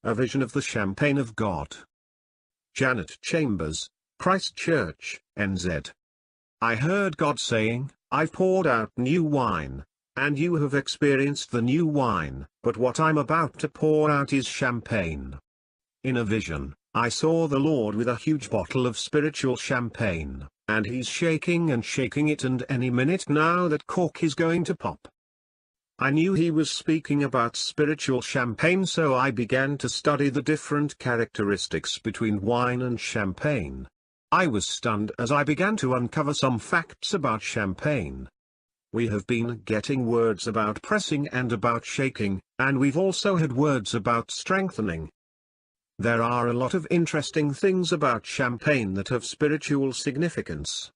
A vision of the champagne of God. Janet Chambers, Christchurch, NZ. I heard God saying, I've poured out new wine, and you have experienced the new wine, but what I'm about to pour out is champagne. In a vision, I saw the Lord with a huge bottle of spiritual champagne, and he's shaking and shaking it, and any minute now that cork is going to pop. I knew he was speaking about spiritual champagne, so I began to study the different characteristics between wine and champagne. I was stunned as I began to uncover some facts about champagne. We have been getting words about pressing and about shaking, and we've also had words about strengthening. There are a lot of interesting things about champagne that have spiritual significance.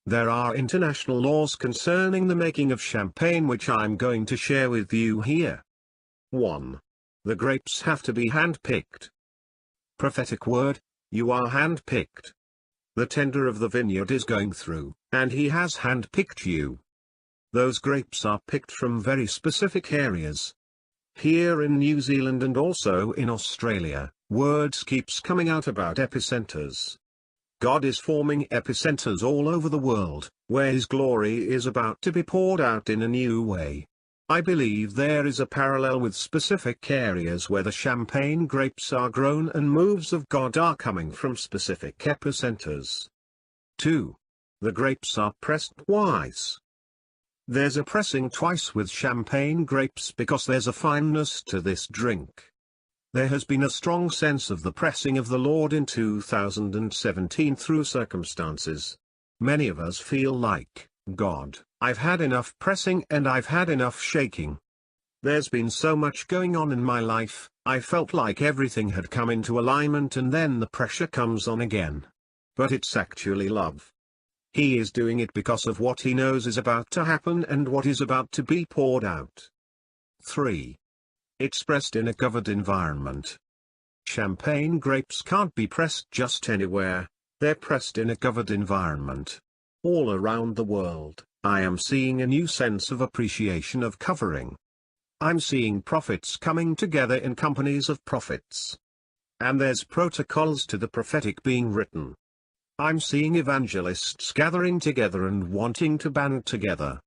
There are international laws concerning the making of champagne which I'm going to share with you here. 1. The grapes have to be hand-picked. Prophetic word, you are hand-picked. The tender of the vineyard is going through, and he has hand-picked you. Those grapes are picked from very specific areas. Here in New Zealand and also in Australia, words keeps coming out about epicenters. God is forming epicenters all over the world, where his glory is about to be poured out in a new way. I believe there is a parallel with specific areas where the champagne grapes are grown and moves of God are coming from specific epicenters. 2. The grapes are pressed twice. There's a pressing twice with champagne grapes because there's a fineness to this drink. There has been a strong sense of the pressing of the Lord in 2017 through circumstances. Many of us feel like, God, I've had enough pressing and I've had enough shaking. There's been so much going on in my life, I felt like everything had come into alignment and then the pressure comes on again. But it's actually love. He is doing it because of what he knows is about to happen and what is about to be poured out. 3. It's pressed in a covered environment. Champagne grapes can't be pressed just anywhere, they're pressed in a covered environment. All around the world, I am seeing a new sense of appreciation of covering. I'm seeing prophets coming together in companies of prophets. And there's protocols to the prophetic being written. I'm seeing evangelists gathering together and wanting to band together.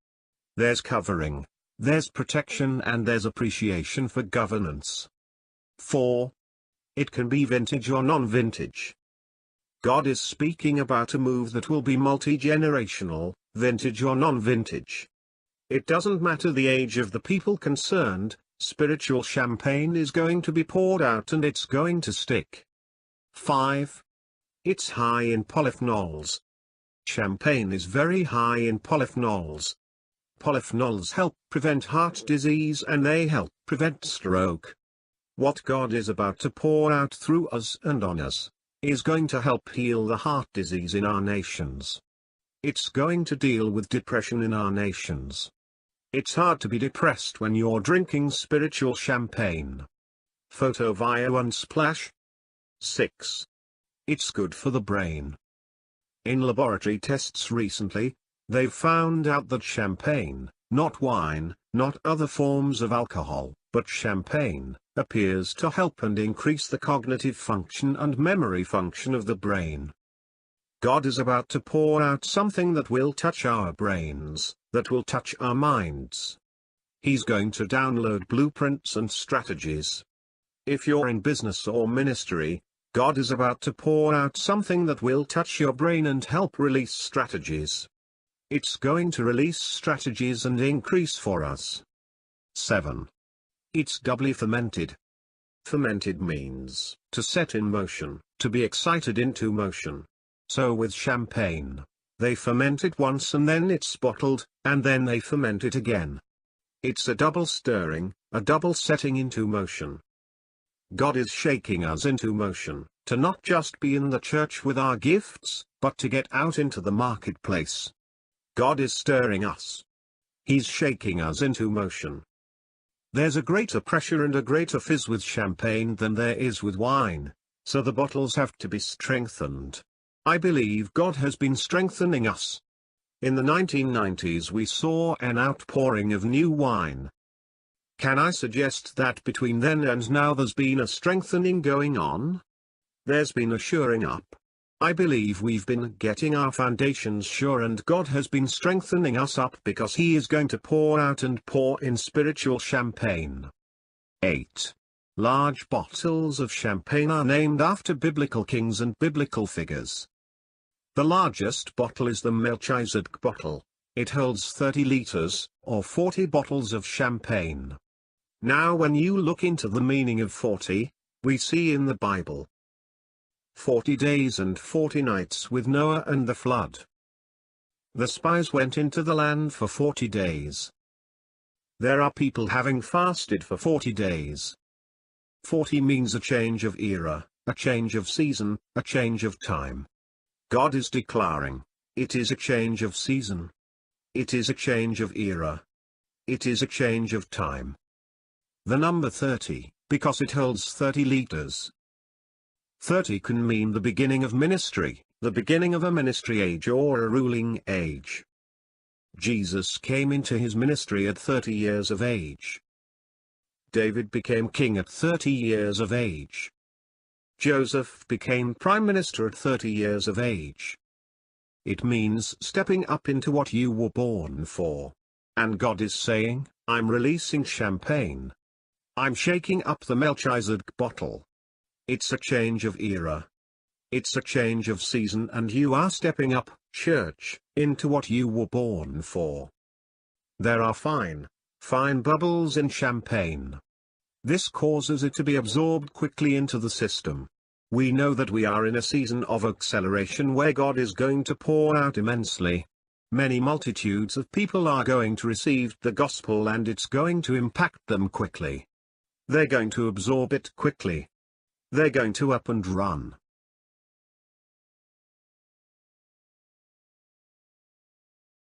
There's covering, there's protection, and there's appreciation for governance. 4. It can be vintage or non-vintage. God is speaking about a move that will be multi-generational, vintage or non-vintage. It doesn't matter the age of the people concerned, spiritual champagne is going to be poured out and it's going to stick. 5. It's high in polyphenols. Champagne is very high in polyphenols. Polyphenols help prevent heart disease and they help prevent stroke. What God is about to pour out through us and on us is going to help heal the heart disease in our nations. It's going to deal with depression in our nations. It's hard to be depressed when you're drinking spiritual champagne. Photo via Unsplash. 6. It's good for the brain. In laboratory tests recently, they've found out that champagne, not wine, not other forms of alcohol, but champagne, appears to help and increase the cognitive function and memory function of the brain. God is about to pour out something that will touch our brains, that will touch our minds. He's going to download blueprints and strategies. If you're in business or ministry, God is about to pour out something that will touch your brain and help release strategies. It's going to release strategies and increase for us. 7. It's doubly fermented. Fermented means to set in motion, to be excited into motion. So with champagne, they ferment it once and then it's bottled, and then they ferment it again. It's a double stirring, a double setting into motion. God is shaking us into motion, to not just be in the church with our gifts, but to get out into the marketplace. God is stirring us. He's shaking us into motion. There's a greater pressure and a greater fizz with champagne than there is with wine, so the bottles have to be strengthened. I believe God has been strengthening us. In the 1990s we saw an outpouring of new wine. Can I suggest that between then and now there's been a strengthening going on? There's been a shoring up. I believe we've been getting our foundations sure, and God has been strengthening us up because He is going to pour out and pour in spiritual champagne. 8. Large bottles of champagne are named after biblical kings and biblical figures. The largest bottle is the Melchizedek bottle. It holds 30 liters, or 40 bottles of champagne. Now when you look into the meaning of 40, we see in the Bible 40 days and 40 nights with Noah and the flood. The spies went into the land for 40 days. There are people having fasted for 40 days. 40 means a change of era, a change of season, a change of time. God is declaring, it is a change of season. It is a change of era. It is a change of time. The number 30, because it holds 30 liters. 30 can mean the beginning of ministry, the beginning of a ministry age or a ruling age. Jesus came into his ministry at 30 years of age. David became king at 30 years of age. Joseph became prime minister at 30 years of age. It means stepping up into what you were born for. And God is saying, I'm releasing champagne. I'm shaking up the Melchizedek bottle. It's a change of era. It's a change of season, and you are stepping up, church, into what you were born for. There are fine bubbles in champagne. This causes it to be absorbed quickly into the system. We know that we are in a season of acceleration where God is going to pour out immensely. Many multitudes of people are going to receive the gospel, and it's going to impact them quickly. They're going to absorb it quickly. They're going to up and run.